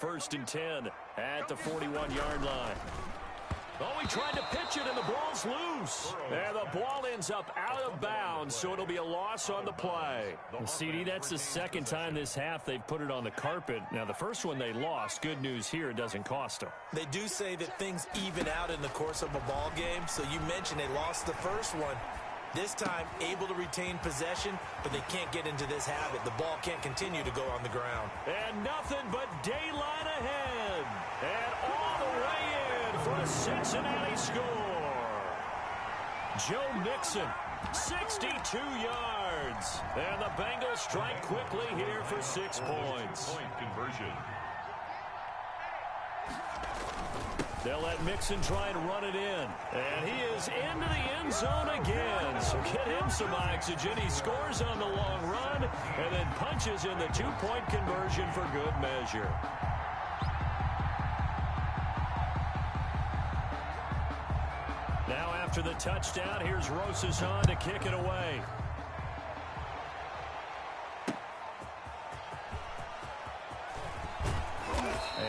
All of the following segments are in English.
First and 10 at the 41-yard line. Oh, he tried to pitch it, and the ball's loose. And the ball ends up out of bounds, so it'll be a loss on the play. Well, CD, that's the second time this half they've put it on the carpet. Now, the first one they lost. Good news here, it doesn't cost them. They do say that things even out in the course of a ball game, so you mentioned they lost the first one. This time, able to retain possession, but they can't get into this habit. The ball can't continue to go on the ground. And nothing but daylight ahead. And all the way in for a Cincinnati score. Joe Mixon, 62 yards. And the Bengals strike quickly here for 6 points. Point conversion. They'll let Mixon try and run it in. And he is into the end zone again. So get him some oxygen. He scores on the long run and then punches in the 2-point conversion for good measure. Now after the touchdown, here's Rosas on to kick it away.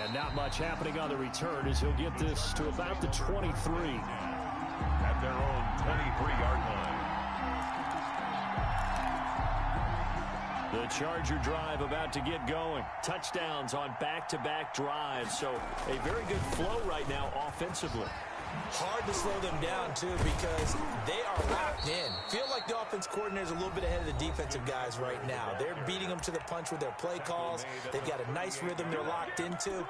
And not much happening on the return as he'll get this to about the 23. At their own 23-yard line. The Charger drive about to get going. Touchdowns on back-to-back drives. So a very good flow right now offensively. Hard to slow them down, too, because they are locked in. Feel like the offense coordinator is a little bit ahead of the defensive guys right now. They're beating them to the punch with their play calls. They've got a nice rhythm they're locked into.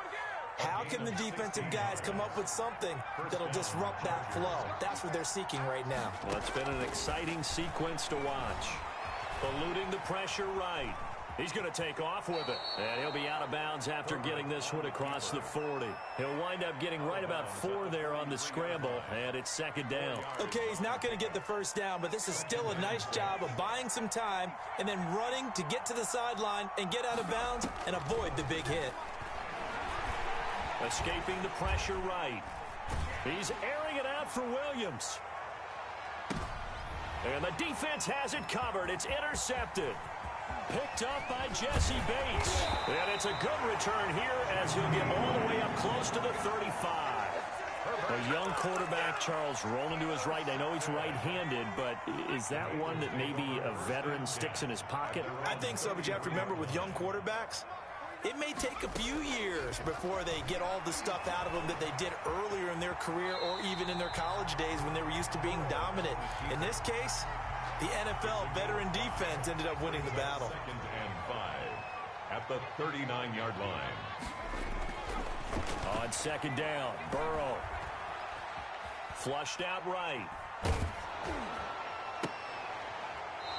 How can the defensive guys come up with something that'll disrupt that flow? That's what they're seeking right now. Well, it's been an exciting sequence to watch. Eluding the pressure right. He's going to take off with it. And he'll be out of bounds after getting this one across the 40. He'll wind up getting right about 4 there on the scramble, and it's second down. Okay, he's not going to get the first down, but this is still a nice job of buying some time and then running to get to the sideline and get out of bounds and avoid the big hit. Escaping the pressure right. He's airing it out for Williams. And the defense has it covered. It's intercepted. Picked up by Jesse Bates. And it's a good return here as he'll get all the way up close to the 35. A young quarterback, Charles, rolling to his right. I know he's right-handed, but is that one that maybe a veteran sticks in his pocket? I think so, but you have to remember with young quarterbacks, it may take a few years before they get all the stuff out of them that they did earlier in their career or even in their college days when they were used to being dominant. In this case, the NFL veteran defense ended up winning the battle. 2nd and 5 at the 39-yard line. On second down, Burrow. Flushed out right.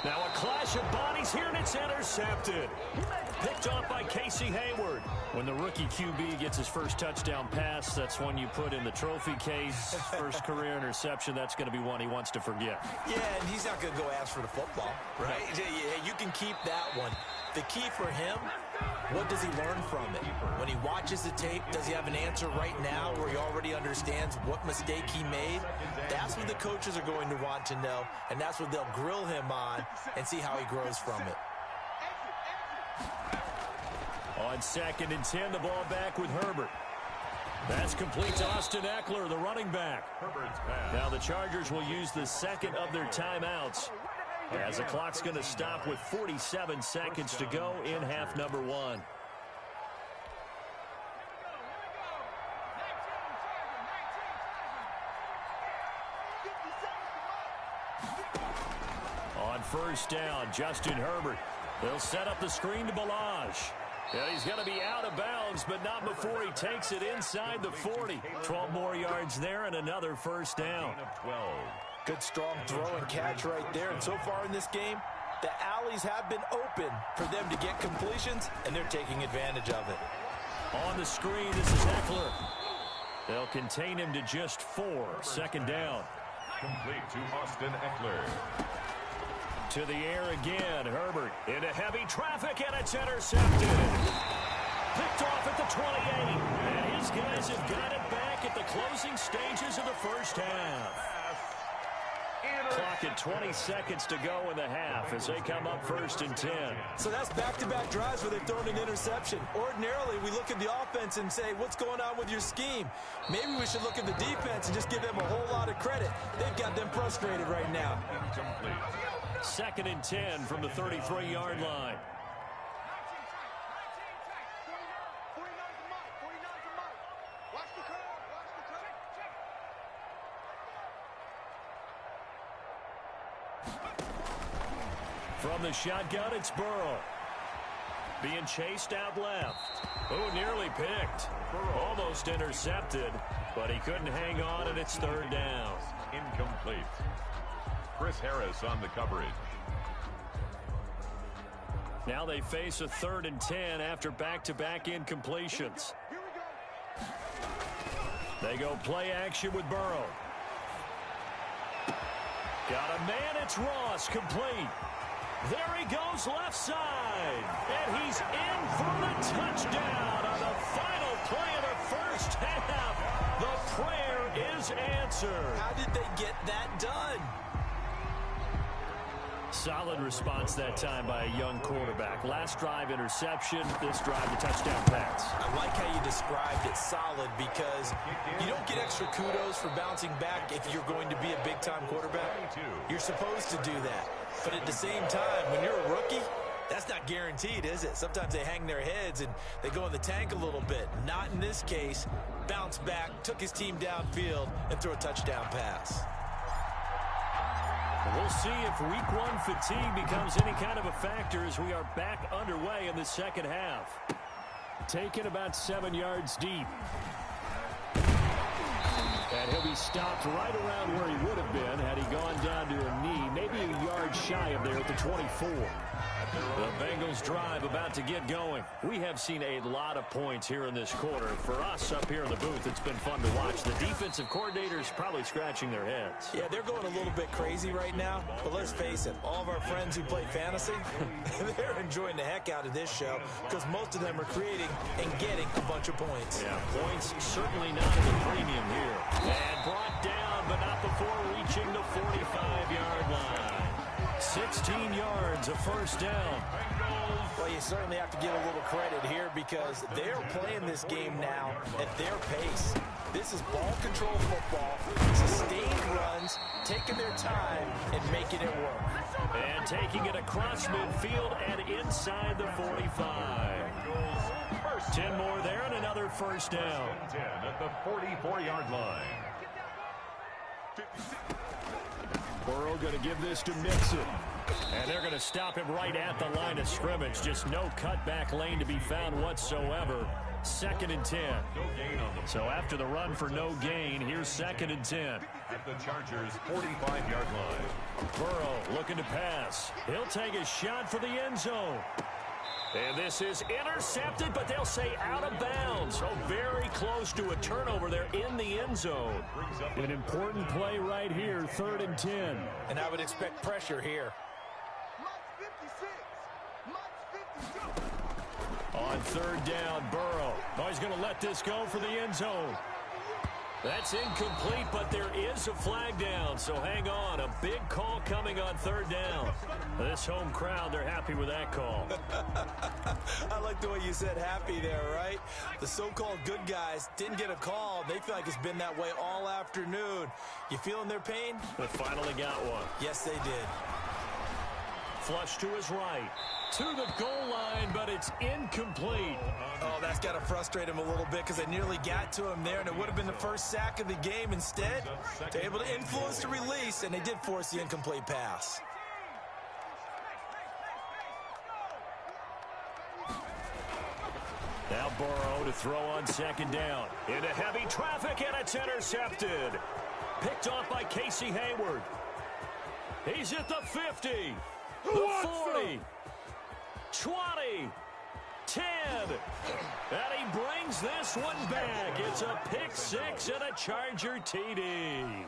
Now a clash of bodies here, and it's intercepted. Picked off by Casey Hayward. When the rookie QB gets his first touchdown pass, that's one you put in the trophy case. First career interception, that's going to be one he wants to forget. Yeah, and he's not going to go ask for the football, right? You can keep that one. The key for him, what does he learn from it? When he watches the tape, does he have an answer right now where he already understands what mistake he made? That's what the coaches are going to want to know, and that's what they'll grill him on and see how he grows from it. On second and 10, the ball back with Herbert. That's complete to Austin Eckler, the running back. Now the Chargers will use the second of their timeouts as the clock's going to stop with 47 seconds to go in half number 1. On first down, Justin Herbert. They'll set up the screen to Balazs. And he's going to be out of bounds, but not before he takes it inside the 40. 12 more yards there and another first down. 12. Good strong throw and catch right there. And so far in this game, the alleys have been open for them to get completions, and they're taking advantage of it. On the screen, this is Eckler. They'll contain him to just 4. Second down. Complete to Austin Eckler. To the air again, Herbert into heavy traffic, and it's intercepted. Picked off at the 28, and his guys have got it back at the closing stages of the first half. Clock at 20 seconds to go in the half as they come up 1st and 10. So that's back-to-back drives where they've thrown an interception. Ordinarily, we look at the offense and say, what's going on with your scheme? Maybe we should look at the defense and just give them a whole lot of credit. They've got them frustrated right now. 2nd and 10 from the 33-yard line. From the shotgun, it's Burrow. Being chased out left. Oh, nearly picked. Almost intercepted, but he couldn't hang on, and it's 3rd down. Incomplete. Chris Harris on the coverage. Now they face a 3rd and 10 after back-to-back incompletions. They go play action with Burrow. Got a man, it's Ross, complete. There he goes left side, and he's in for the touchdown on the final play of the 1st half. The prayer is answered. How did they get that done? Solid response that time by a young quarterback. Last drive interception, this drive the touchdown pass. I like how you described it, solid, because you don't get extra kudos for bouncing back if you're going to be a big-time quarterback. You're supposed to do that. But at the same time, when you're a rookie, that's not guaranteed, is it? Sometimes they hang their heads and they go in the tank a little bit. Not in this case. Bounce back, took his team downfield, and threw a touchdown pass. We'll see if week 1 fatigue becomes any kind of a factor as we are back underway in the 2nd half. Taken about 7 yards deep. And he'll be stopped right around where he would have been had he gone down to a knee, maybe a yard shy of there at the 24. The Bengals drive about to get going. We have seen a lot of points here in this quarter. For us up here in the booth, it's been fun to watch. The defensive coordinators probably scratching their heads. Yeah, they're going a little bit crazy right now, but let's face it, all of our friends who play fantasy, they're enjoying the heck out of this show because most of them are creating and getting a bunch of points. Yeah, points certainly not in the premium here. And brought down, but not before reaching the 45-yard line. 16 yards, a 1st down. Well, you certainly have to give a little credit here because they're playing this game now at their pace. This is ball control football, sustained runs, taking their time and making it work. And taking it across midfield and inside the 45. 10 more there and another 1st down. 10 at the 44-yard line. Burrow going to give this to Mixon. And they're going to stop him right at the line of scrimmage. Just no cutback lane to be found whatsoever. 2nd and 10. So after the run for no gain, here's 2nd and 10. At the Chargers' 45-yard line. Burrow looking to pass. He'll take a shot for the end zone. And this is intercepted, but they'll say out of bounds. So very close to a turnover there in the end zone. An important play right here, 3rd and 10. And I would expect pressure here. On 3rd down, Burrow. Oh, he's going to let this go for the end zone. That's incomplete, but there is a flag down, so hang on. A big call coming on 3rd down. This home crowd, they're happy with that call. I like the way you said happy there, right? The so-called good guys didn't get a call. They feel like it's been that way all afternoon. You feeling their pain? They finally got one. Yes, they did. Flush to his right. To the goal line, but it's incomplete. Oh, that's got to frustrate him a little bit because they nearly got to him there, and it would have been the first sack of the game. Instead, they're able to influence the release, and they did force the incomplete pass. Now Burrow to throw on 2nd down. Into heavy traffic, and it's intercepted. Picked off by Casey Hayward. He's at the 50, the 40, 20, 10. And he brings this one back. It's a pick 6 and a Charger TD.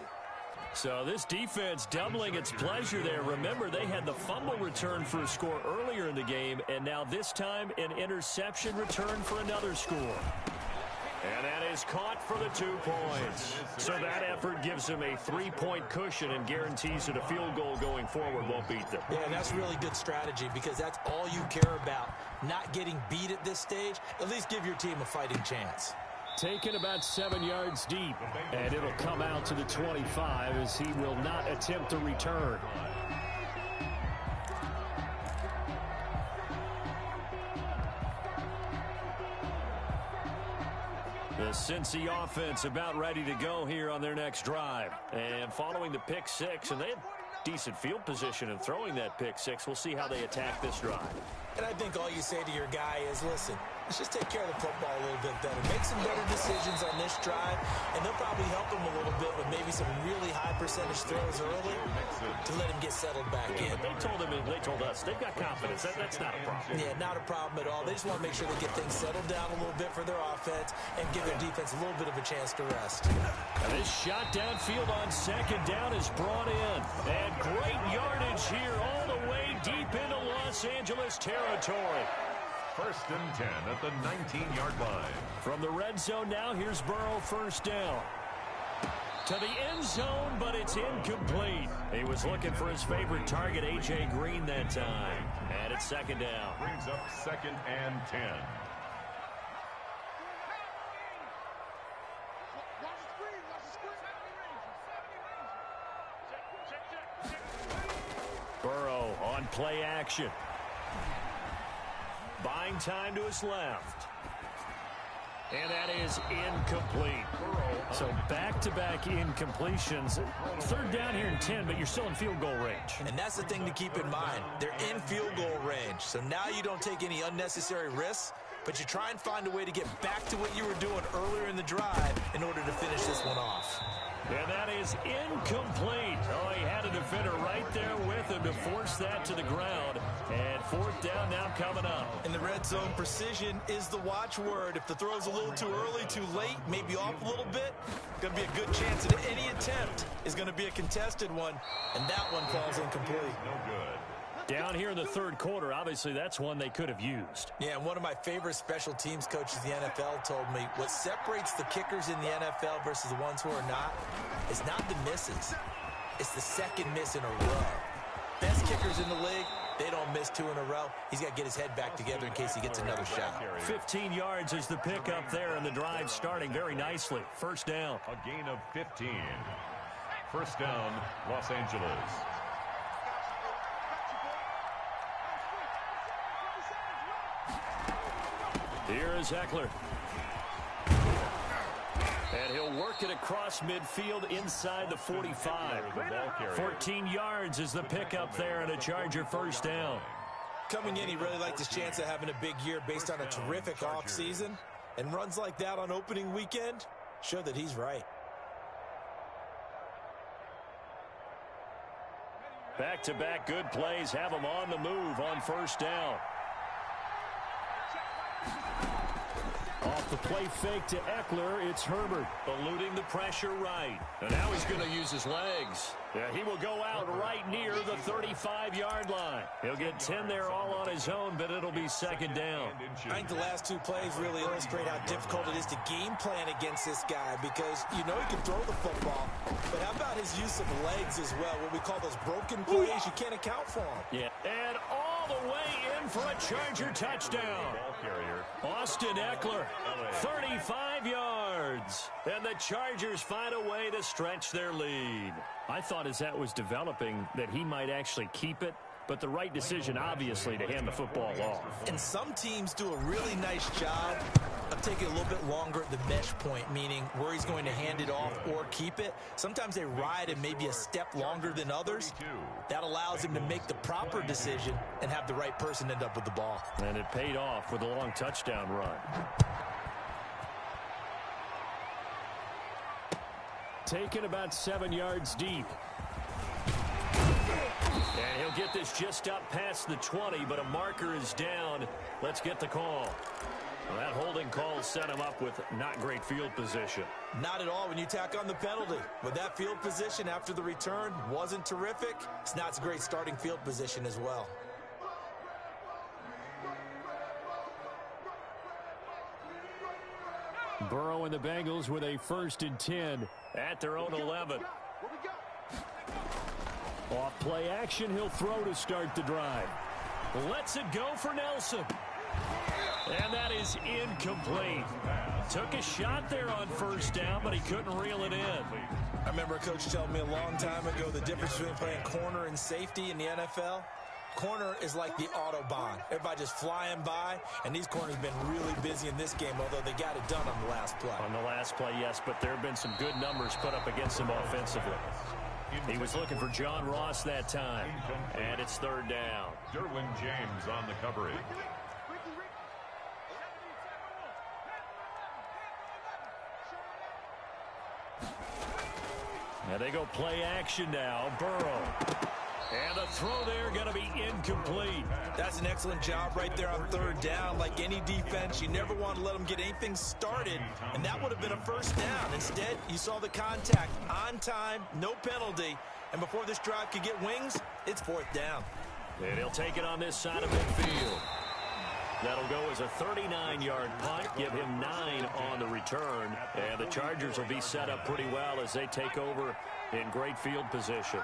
So this defense doubling its pleasure there. Remember, they had the fumble return for a score earlier in the game, and now this time an interception return for another score. And that is caught for the 2 points. So that effort gives him a 3-point cushion and guarantees that a field goal going forward won't beat them. Yeah, and that's really good strategy because that's all you care about. Not getting beat at this stage, at least give your team a fighting chance. Taken about 7 yards deep, and it'll come out to the 25 as he will not attempt to return. The Cincy offense about ready to go here on their next drive. And following the pick six, and they had decent field position in throwing that pick six. We'll see how they attack this drive. And I think all you say to your guy is, listen, let's just take care of the football a little bit better. Make some better decisions on this drive, and they'll probably help him a little bit with maybe some really high percentage throws early to let him get settled back in. But they told us they've got confidence. That's not a problem. Yeah, not a problem at all. They just want to make sure they get things settled down a little bit for their offense and give their defense a little bit of a chance to rest. And this shot downfield on second down is brought in. And great yardage here all the way deep into Los Angeles territory. 1st and 10 at the 19-yard line. From the red zone now, here's Burrow, first down. To the end zone, but it's incomplete. He was looking for his favorite target, A.J. Green, that time. And it's second down. Brings up 2nd and 10. Burrow on play action. Buying time to his left. And that is incomplete. So back-to-back incompletions. 3rd down here and 10, but you're still in field goal range. And that's the thing to keep in mind. They're in field goal range. So now you don't take any unnecessary risks, but you try and find a way to get back to what you were doing earlier in the drive in order to finish this one off. And that is incomplete. Oh, he had a defender right there with him to force that to the ground. And 4th down now coming up. In the red zone, precision is the watchword. If the throw's a little too early, too late, maybe off a little bit, going to be a good chance that any attempt is going to be a contested one, and that one falls incomplete. No good. Down here in the 3rd quarter, obviously that's one they could have used. Yeah, and one of my favorite special teams coaches in the NFL told me what separates the kickers in the NFL versus the ones who are not is not the misses. It's the second miss in a row. Best kickers in the league, they don't miss 2 in a row. He's got to get his head back together in case he gets another shot. 15 yards is the pickup there, and the drive starting very nicely. 1st down. A gain of 15. 1st down, Los Angeles. Here is Eckler. And he'll work it across midfield inside the 45. 14 yards is the pickup there, and a Charger 1st down. Coming in, he really liked his chance of having a big year based on a terrific offseason. And runs like that on opening weekend show that he's right. Back-to-back good plays have him on the move on 1st down. Off the play fake to Eckler, it's Herbert. Eluding the pressure right. And now he's going to use his legs. Yeah, he will go out right near the 35-yard line. He'll get 10 there all on his own, but it'll be 2nd down. I think the last 2 plays really illustrate how difficult it is to game plan against this guy because you know he can throw the football, but how about his use of legs as well, what we call those broken plays? You can't account for them. Yeah, and all the way in for a Charger touchdown. Austin Eckler, 35 yards. And the Chargers find a way to stretch their lead. I thought as that was developing that he might actually keep it, but the right decision, obviously, to hand the football off. And some teams do a really nice job of taking a little bit longer at the mesh point, meaning where he's going to hand it off or keep it. Sometimes they ride him maybe a step longer than others. That allows him to make the proper decision and have the right person end up with the ball. And it paid off with a long touchdown run. Taken about 7 yards deep. And he'll get this just up past the 20, but a marker is down. Let's get the call. Well, that holding call set him up with not great field position. Not at all when you tack on the penalty. With that field position after the return wasn't terrific. It's not a great starting field position as well. Burrow and the Bengals with a 1st and 10 at their own 11. Off play action, he'll throw to start the drive. Lets it go for Nelson. And that is incomplete. Took a shot there on 1st down, but he couldn't reel it in. I remember a coach telling me a long time ago the difference between playing corner and safety in the NFL. Corner is like the Autobahn. Everybody just flying by, and these corners have been really busy in this game, although they got it done on the last play. On the last play, yes, but there have been some good numbers put up against him offensively. He was looking for John Ross that time, and it's 3rd down. Derwin James on the coverage. Now they go play action now. Burrow. And the throw there going to be incomplete. That's an excellent job right there on 3rd down. Like any defense, you never want to let them get anything started, and that would have been a 1st down. Instead, you saw the contact on time, no penalty, and before this drive could get wings, it's 4th down. And he'll take it on this side of midfield. That'll go as a 39-yard punt, give him 9 on the return, and the Chargers will be set up pretty well as they take over in great field position.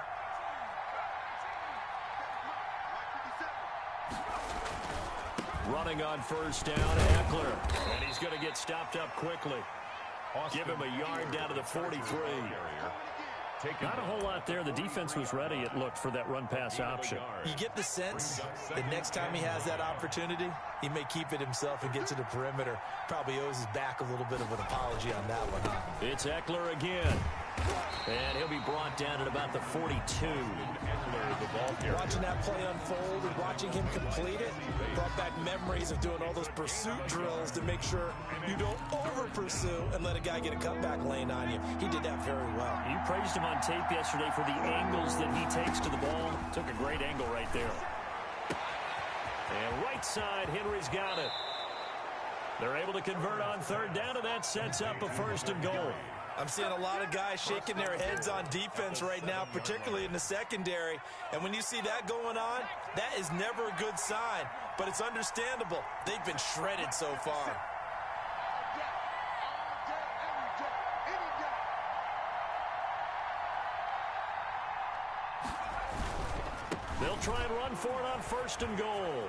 Running on 1st down, Eckler, and he's going to get stopped up quickly. Give him a yard down to the 43. Not a whole lot there. The defense was ready, it looked, for that run-pass option. You get the sense that next time he has that opportunity, he may keep it himself and get to the perimeter. Probably owes his back a little bit of an apology on that one. It's Eckler again. And he'll be brought down at about the 42. Watching that play unfold and watching him complete it brought back memories of doing all those pursuit drills to make sure you don't over-pursue and let a guy get a cutback lane on you. He did that very well. You praised him on tape yesterday for the angles that he takes to the ball. Took a great angle right there. And right side, Henry's got it. They're able to convert on 3rd down, and that sets up a 1st and goal. I'm seeing a lot of guys shaking their heads on defense right now, particularly in the secondary. And when you see that going on, that is never a good sign. But it's understandable. They've been shredded so far. They'll try and run for it on 1st and goal.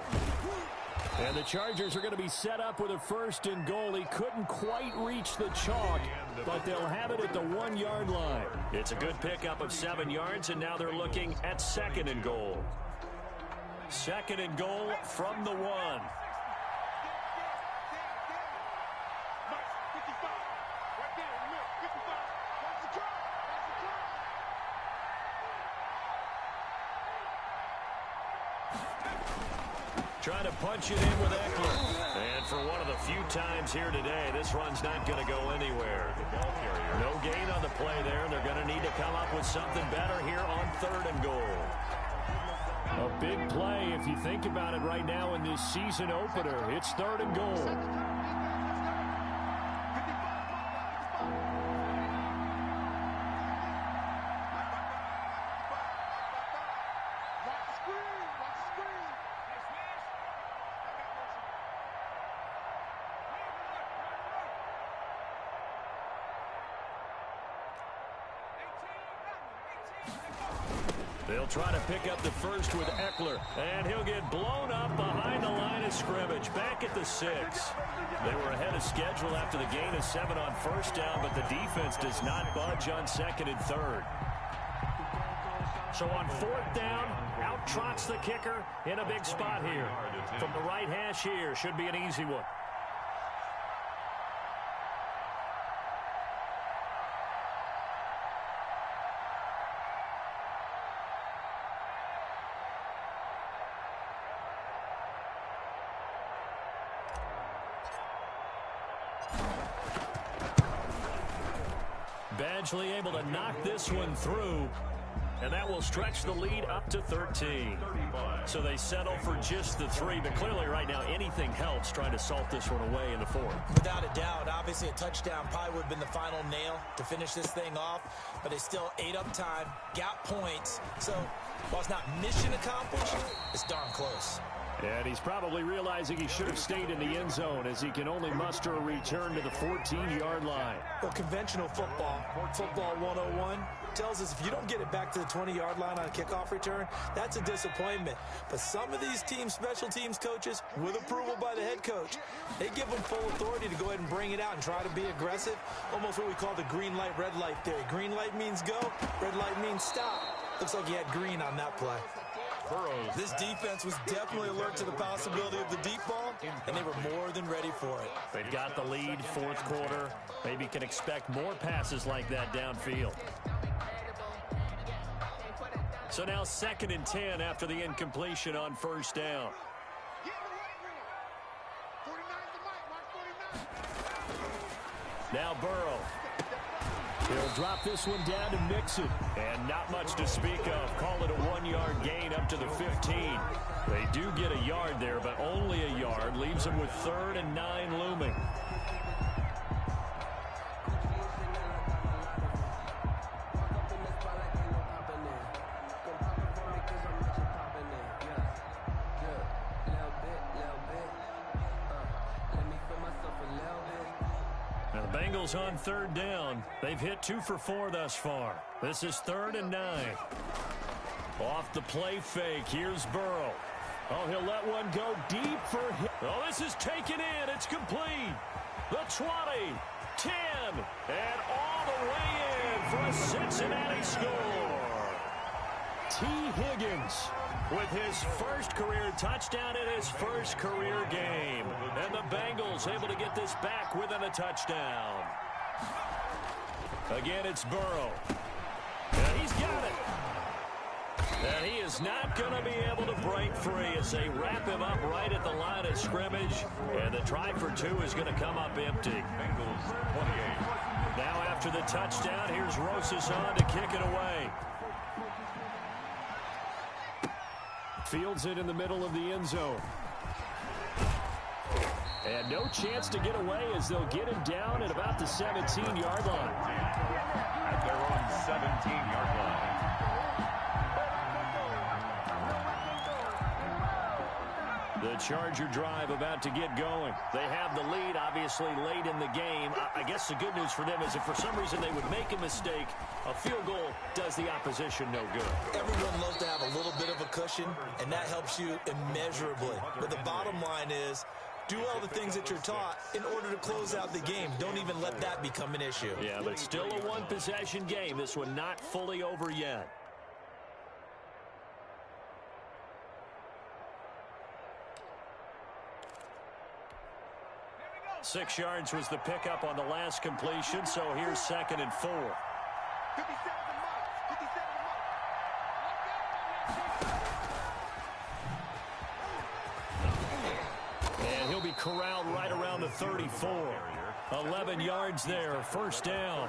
And the Chargers are going to be set up with a 1st and goal. He couldn't quite reach the chalk, but they'll have it at the 1-yard line. It's a good pickup of 7 yards, and now they're looking at 2nd and goal. 2nd and goal from the 1. Trying to punch it in with Eckler. And for one of the few times here today, this run's not going to go anywhere. No gain on the play there. They're going to need to come up with something better here on 3rd and goal. A big play if you think about it right now in this season opener. It's 3rd and goal. They'll try to pick up the 1st with Eckler, and he'll get blown up behind the line of scrimmage, back at the 6. They were ahead of schedule after the gain of 7 on 1st down, but the defense does not budge on 2nd and 3rd. So on 4th down, out trots the kicker in a big spot here. From the right hash here, should be an easy one. Badgley able to knock this one through, and that will stretch the lead up to 13. So they settle for just the 3, but clearly right now anything helps trying to salt this one away in the 4th. Without a doubt, obviously a touchdown probably would have been the final nail to finish this thing off, but they still ate up time, got points. So while it's not mission accomplished, it's darn close. And he's probably realizing he should have stayed in the end zone as he can only muster a return to the 14-yard line. Well, conventional football 101, tells us if you don't get it back to the 20-yard line on a kickoff return, that's a disappointment. But some of these special teams coaches, with approval by the head coach, they give them full authority to go ahead and bring it out and try to be aggressive, almost what we call the green light, red light theory. Green light means go, red light means stop. Looks like he had green on that play. This defense was definitely alert to the possibility of the deep ball, and they were more than ready for it. They've got the lead, fourth quarter. Maybe can expect more passes like that downfield. So now 2nd and 10 after the incompletion on first down. Now Burrow. He'll drop this one down to Mixon. And not much to speak of. Call it a 1-yard gain up to the 15. They do get a yard there, but only a yard. Leaves them with 3rd and 9 looming. Bengals on 3rd down. They've hit 2 for 4 thus far. This is 3rd and 9. Off the play fake. Here's Burrow. Oh, he'll let one go deep for him. Oh, this is taken in. It's complete. The 20, 10, and all the way in for a Cincinnati score. T. Higgins with his first career touchdown in his first career game. And the Bengals able to get this back within a touchdown. Again, it's Burrow. And he's got it. And he is not going to be able to break free as they wrap him up right at the line of scrimmage. And the try for 2 is going to come up empty. Bengals 28. Now after the touchdown, here's Rosas on to kick it away. Fields it in the middle of the end zone. And no chance to get away as they'll get him down at about the 17-yard line. At their own 17-yard line. The Charger drive about to get going. They have the lead, obviously, late in the game. I guess the good news for them is if for some reason they would make a mistake, a field goal does the opposition no good. Everyone loves to have a little bit of a cushion, and that helps you immeasurably. But the bottom line is, do all the things that you're taught in order to close out the game. Don't even let that become an issue. Yeah, but still a one-possession game. This one not fully over yet. Six yards was the pickup on the last completion, so here's 2nd and 4. And he'll be corralled right around the 34. 11 yards there, first down.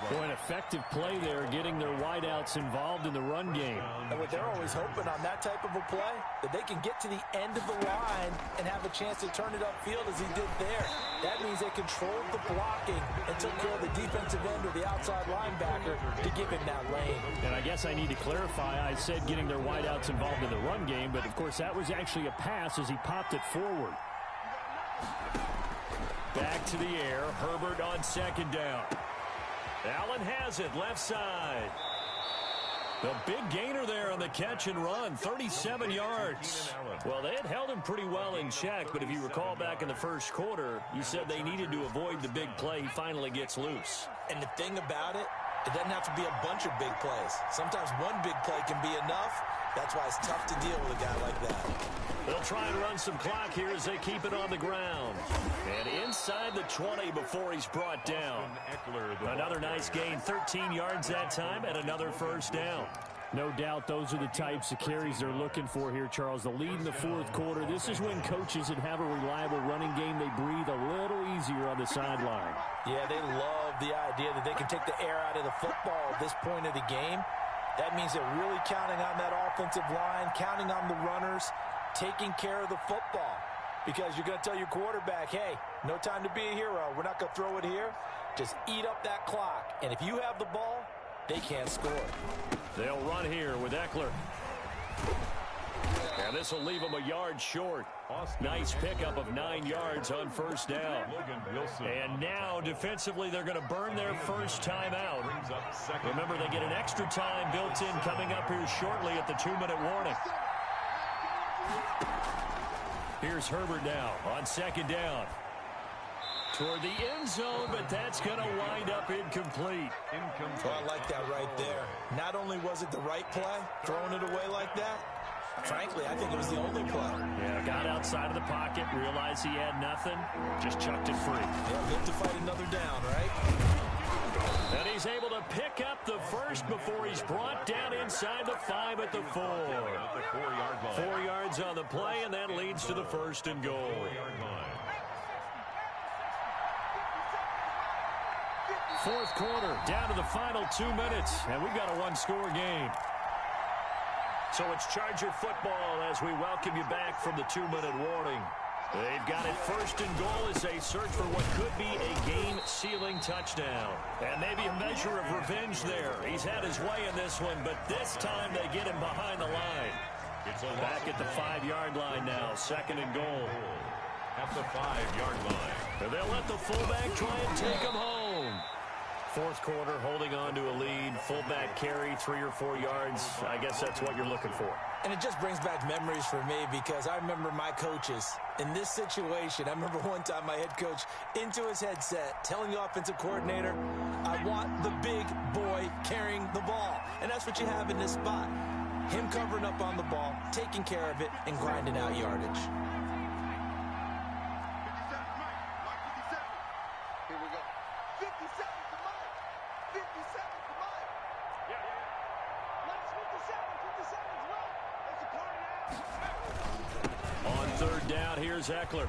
Boy, an effective play there, getting their wideouts involved in the run game. And what they're always hoping on that type of a play, that they can get to the end of the line and have a chance to turn it upfield as he did there. That means they controlled the blocking and took care of the defensive end or the outside linebacker to give him that lane. And I guess I need to clarify, I said getting their wideouts involved in the run game, but of course that was actually a pass as he popped it forward. Back to the air. Herbert on 2nd down. Allen has it, left side. The big gainer there on the catch and run, 37 yards. Well, they had held him pretty well in check, but if you recall back in the first quarter, you said they needed to avoid the big play. He finally gets loose. And the thing about it, it doesn't have to be a bunch of big plays. Sometimes one big play can be enough. That's why it's tough to deal with a guy like that. They'll try and run some clock here as they keep it on the ground. And inside the 20 before he's brought down. Another nice gain, 13 yards that time, and another first down. No doubt those are the types of carries they're looking for here, Charles. The lead in the fourth quarter. This is when coaches that have a reliable running game, they breathe a little easier on the sideline. Yeah, they love the idea that they can take the air out of the football at this point of the game. That means they're really counting on that offensive line, counting on the runners, taking care of the football. Because you're going to tell your quarterback, hey, no time to be a hero. We're not going to throw it here. Just eat up that clock. And if you have the ball, they can't score. They'll run here with Eckler. And this will leave him a yard short. Nice pickup of 9 yards on first down. And now, defensively, they're going to burn their first timeout. Remember, they get an extra time built in coming up here shortly at the 2-minute warning. Here's Herbert now on second down. Toward the end zone, but that's going to wind up incomplete. Oh, I like that right there. Not only was it the right play, throwing it away like that, frankly, I think it was the only play. Yeah, got outside of the pocket, realized he had nothing, just chucked it free. Yeah, live to fight another down, right? And he's able to pick up the first before he's brought down inside the 5 at the 4. 4 yards on the play, and that leads to the first and goal. Fourth quarter, down to the final 2 minutes, and we've got a one-score game. So it's Charger football as we welcome you back from the 2-minute warning. They've got it first and goal as they search for what could be a game-sealing touchdown. And maybe a measure of revenge there. He's had his way in this one, but this time they get him behind the line. Back at the 5-yard line now, second and goal. At the 5-yard line. And they'll let the fullback try and take him home. Fourth quarter, holding on to a lead. Fullback carry, 3 or 4 yards. I guess that's what you're looking for. And it just brings back memories for me because I remember my coaches in this situation. I remember one time my head coach into his headset telling the offensive coordinator, I want the big boy carrying the ball. And that's what you have in this spot. Him covering up on the ball, taking care of it, and grinding out yardage. Here's Eckler.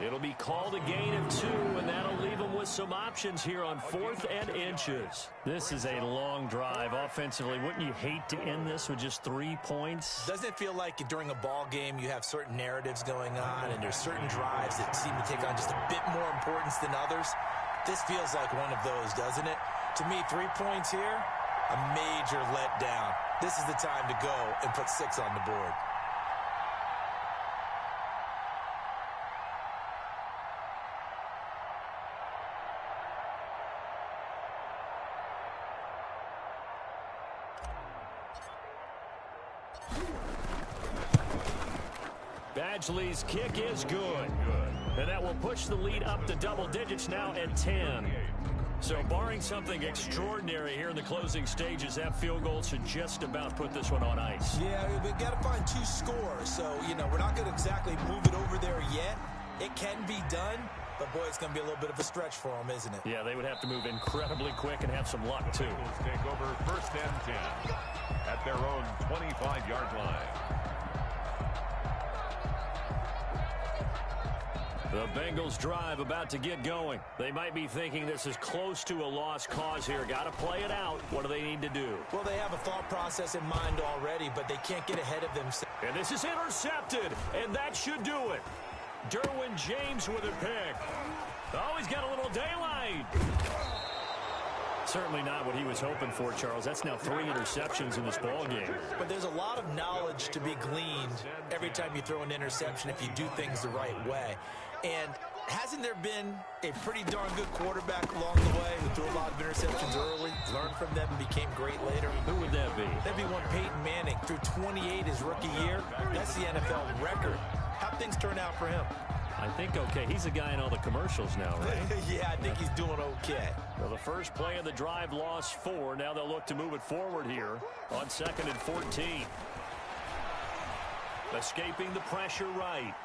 It'll be called a gain of 2, and that'll leave them with some options here on 4th and inches. This is a long drive offensively. Wouldn't you hate to end this with just 3 points? Doesn't it feel like during a ball game you have certain narratives going on and there's certain drives that seem to take on just a bit more importance than others? This feels like one of those, doesn't it? To me, 3 points here, a major letdown. This is the time to go and put 6 on the board. Badgley's kick is good. And that will push the lead up to double digits now at 10. So barring something extraordinary here in the closing stages, that field goal should just about put this one on ice. Yeah, we've got to find 2 scores. So, we're not going to exactly move it over there yet. It can be done, but boy, it's going to be a little bit of a stretch for them, isn't it? Yeah, they would have to move incredibly quick and have some luck, too. Take over first and 10 at their own 25-yard line. The Bengals drive about to get going. They might be thinking this is close to a lost cause here. Got to play it out. What do they need to do? Well, they have a thought process in mind already, but they can't get ahead of themselves. And this is intercepted, and that should do it. Derwin James with a pick. Oh, he's got a little daylight. Certainly not what he was hoping for, Charles. That's now 3 interceptions in this ball game. But there's a lot of knowledge to be gleaned every time you throw an interception if you do things the right way. And hasn't there been a pretty darn good quarterback along the way who threw a lot of interceptions early, learned from them, and became great later? Who would that be? That'd be one Peyton Manning. Threw 28 his rookie year. That's the NFL record. How'd things turn out for him? I think okay. He's a guy in all the commercials now, right? Yeah, I think he's doing okay. Well, the first play of the drive lost 4. Now they'll look to move it forward here on 2nd and 14. Escaping the pressure right.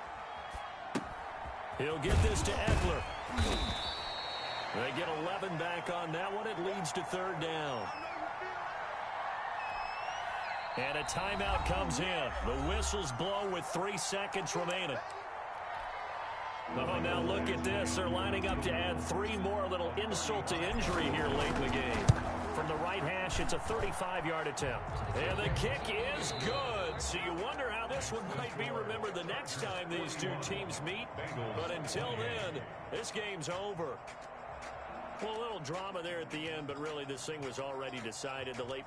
He'll get this to Eckler. They get 11 back on that one. It leads to 3rd down. And a timeout comes in. The whistles blow with 3 seconds remaining. Oh, now look at this. They're lining up to add 3 more. A little insult to injury here late in the game. From the right hash, it's a 35-yard attempt. And the kick is good. So you wonder how this one might be remembered the next time these 2 teams meet. But until then, this game's over. Well, a little drama there at the end, but really this thing was already decided. The late